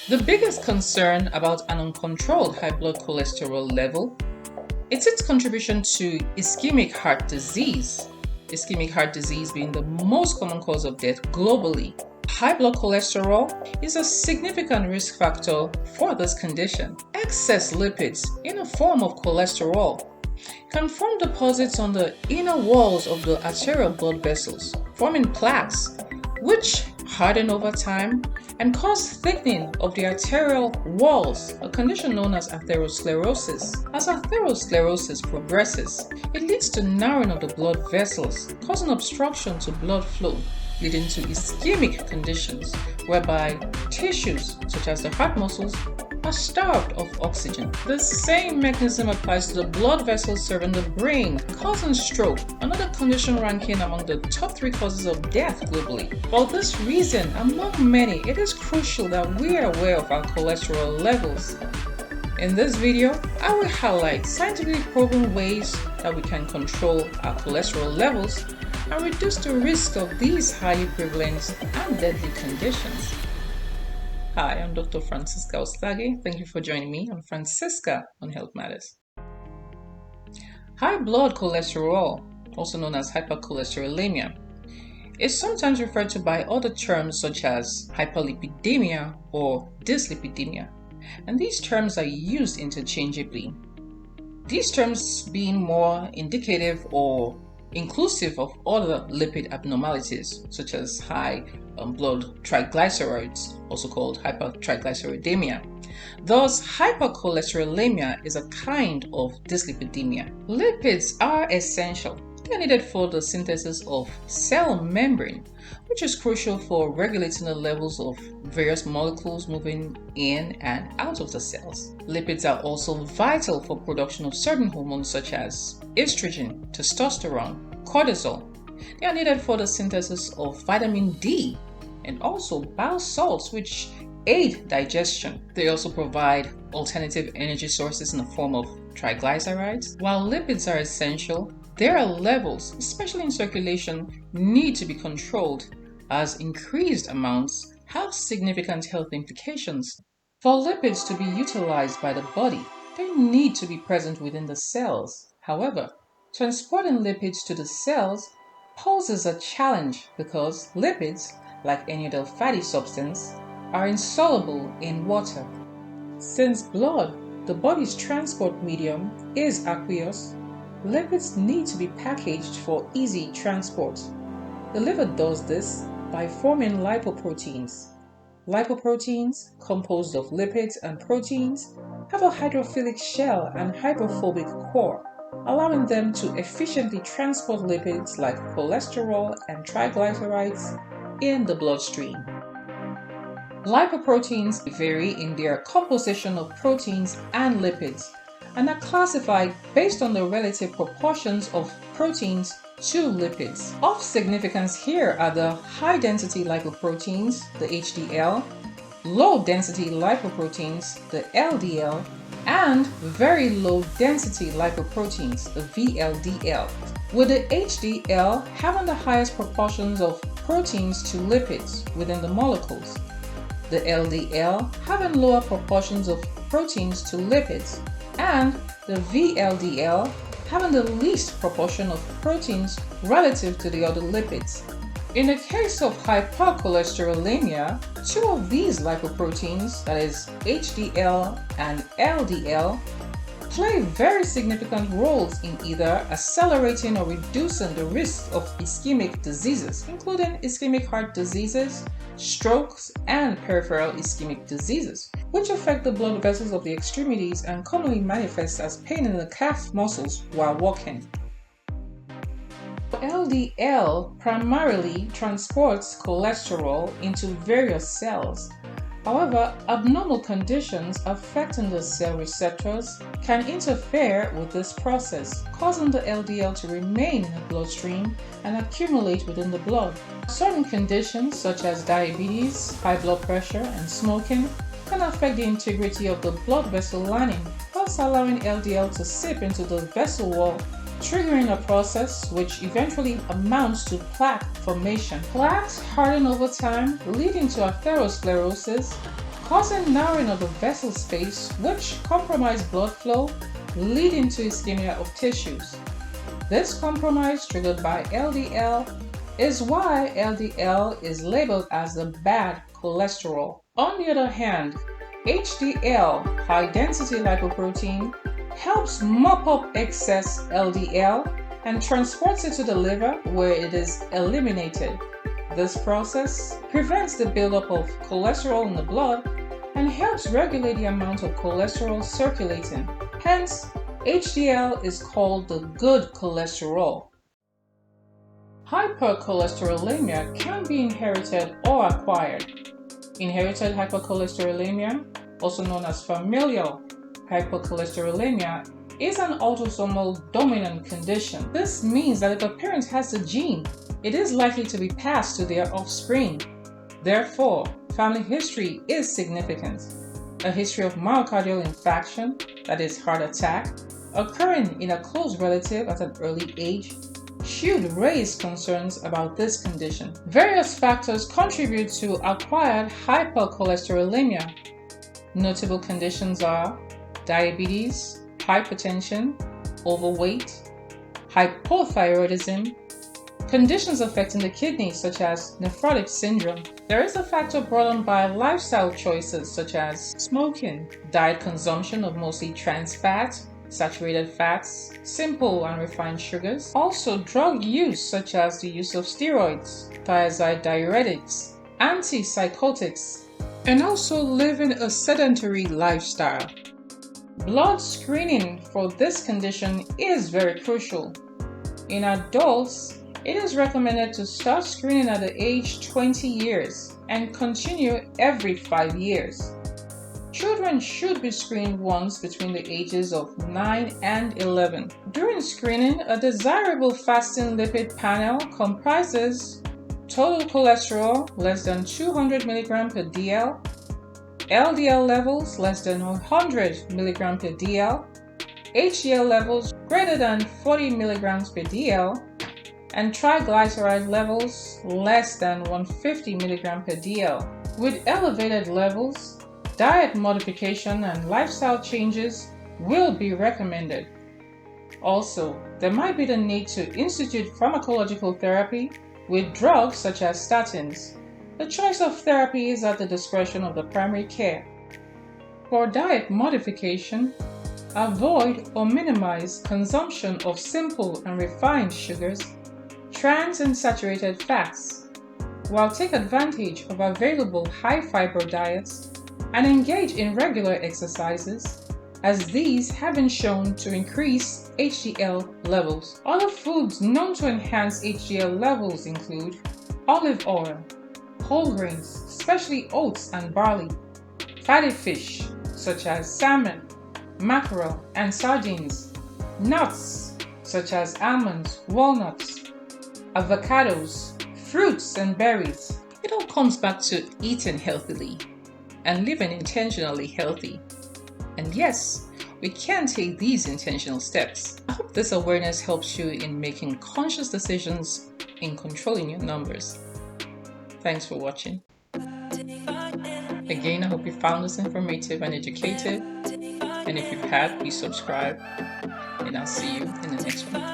The biggest concern about an uncontrolled high blood cholesterol level is its contribution to ischemic heart disease. Ischemic heart disease being the most common cause of death globally. High blood cholesterol is a significant risk factor for this condition. Excess lipids in the form of cholesterol can form deposits on the inner walls of the arterial blood vessels, forming plaques, which harden over time and cause thickening of the arterial walls, a condition known as atherosclerosis. As atherosclerosis progresses, it leads to narrowing of the blood vessels, causing obstruction to blood flow, leading to ischemic conditions whereby tissues such as the heart muscles are starved of oxygen. The same mechanism applies to the blood vessels serving the brain, causing stroke, another condition ranking among the top 3 causes of death globally. For this reason, among many, it is crucial that we are aware of our cholesterol levels. In this video, I will highlight scientifically proven ways that we can control our cholesterol levels and reduce the risk of these highly prevalent and deadly conditions. Hi, I'm Dr. Francisca Oslage. Thank you for joining me on Francisca on Health Matters. High blood cholesterol, also known as hypercholesterolemia, is sometimes referred to by other terms such as hyperlipidemia or dyslipidemia, and these terms are used interchangeably. These terms being more indicative or inclusive of other lipid abnormalities such as high blood triglycerides, also called hypertriglyceridemia. Thus, hypercholesterolemia is a kind of dyslipidemia. Lipids are essential. They are needed for the synthesis of cell membrane, which is crucial for regulating the levels of various molecules moving in and out of the cells. Lipids are also vital for production of certain hormones such as estrogen, testosterone, cortisol. They are needed for the synthesis of vitamin D and also bile salts, which aid digestion. They also provide alternative energy sources in the form of triglycerides. While lipids are essential, their levels, especially in circulation, need to be controlled, as increased amounts have significant health implications. For lipids to be utilized by the body, they need to be present within the cells. However, transporting lipids to the cells poses a challenge because lipids, like any other fatty substance, are insoluble in water. Since blood, the body's transport medium, is aqueous, lipids need to be packaged for easy transport. The liver does this by forming lipoproteins. Lipoproteins, composed of lipids and proteins, have a hydrophilic shell and hydrophobic core, allowing them to efficiently transport lipids like cholesterol and triglycerides in the bloodstream. Lipoproteins vary in their composition of proteins and lipids and are classified based on the relative proportions of proteins to lipids. Of significance here are the high-density lipoproteins, the HDL, low-density lipoproteins, the LDL, and very low-density lipoproteins, the VLDL, with the HDL having the highest proportions of proteins to lipids within the molecules, the LDL having lower proportions of proteins to lipids, and the VLDL having the least proportion of proteins relative to the other lipids. In the case of hypercholesterolemia, 2 of these lipoproteins, that is HDL and LDL, play very significant roles in either accelerating or reducing the risk of ischemic diseases, including ischemic heart diseases, strokes, and peripheral ischemic diseases, which affect the blood vessels of the extremities and commonly manifest as pain in the calf muscles while walking. LDL primarily transports cholesterol into various cells. However, abnormal conditions affecting the cell receptors can interfere with this process, causing the LDL to remain in the bloodstream and accumulate within the blood. Certain conditions such as diabetes, high blood pressure, and smoking can affect the integrity of the blood vessel lining, thus allowing LDL to seep into the vessel wall, triggering a process which eventually amounts to plaque formation. Plaques harden over time, leading to atherosclerosis, causing narrowing of the vessel space, which compromise blood flow, leading to ischemia of tissues. This compromise, triggered by LDL, is why LDL is labeled as the bad cholesterol. On the other hand, HDL, high-density lipoprotein, helps mop up excess LDL and transports it to the liver, where it is eliminated. This process prevents the buildup of cholesterol in the blood and helps regulate the amount of cholesterol circulating. Hence, HDL is called the good cholesterol. Hypercholesterolemia can be inherited or acquired. Inherited hypercholesterolemia, also known as familial hypercholesterolemia, is an autosomal dominant condition. This means that if a parent has the gene, it is likely to be passed to their offspring. Therefore, family history is significant. A history of myocardial infarction, that is heart attack, occurring in a close relative at an early age should raise concerns about this condition. Various factors contribute to acquired hypercholesterolemia. Notable conditions are diabetes, hypertension, overweight, hypothyroidism, conditions affecting the kidneys such as nephrotic syndrome. There is a factor brought on by lifestyle choices such as smoking, diet consumption of mostly trans fat, saturated fats, simple and refined sugars. Also drug use such as the use of steroids, thiazide diuretics, antipsychotics, and also living a sedentary lifestyle. Blood screening for this condition is very crucial. In adults, it is recommended to start screening at the age 20 years and continue every 5 years. Children should be screened once between the ages of 9 and 11. During screening, a desirable fasting lipid panel comprises total cholesterol less than 200 mg per dl, LDL levels less than 100 mg per dl, HDL levels greater than 40 mg per dl, and triglyceride levels less than 150 mg per dl. With elevated levels, diet modification and lifestyle changes will be recommended. Also, there might be the need to institute pharmacological therapy with drugs such as statins. The choice of therapy is at the discretion of the primary care. For diet modification, avoid or minimize consumption of simple and refined sugars, trans and saturated fats, while take advantage of available high-fiber diets and engage in regular exercises, as these have been shown to increase HDL levels. Other foods known to enhance HDL levels include olive oil, whole grains, especially oats and barley, fatty fish such as salmon, mackerel, and sardines, nuts such as almonds, walnuts, avocados, fruits, and berries. It all comes back to eating healthily and living intentionally healthy. And yes, we can take these intentional steps. I hope this awareness helps you in making conscious decisions in controlling your numbers. Thanks for watching. Again, I hope you found this informative and educative. And if you've had, please subscribe. And I'll see you in the next one.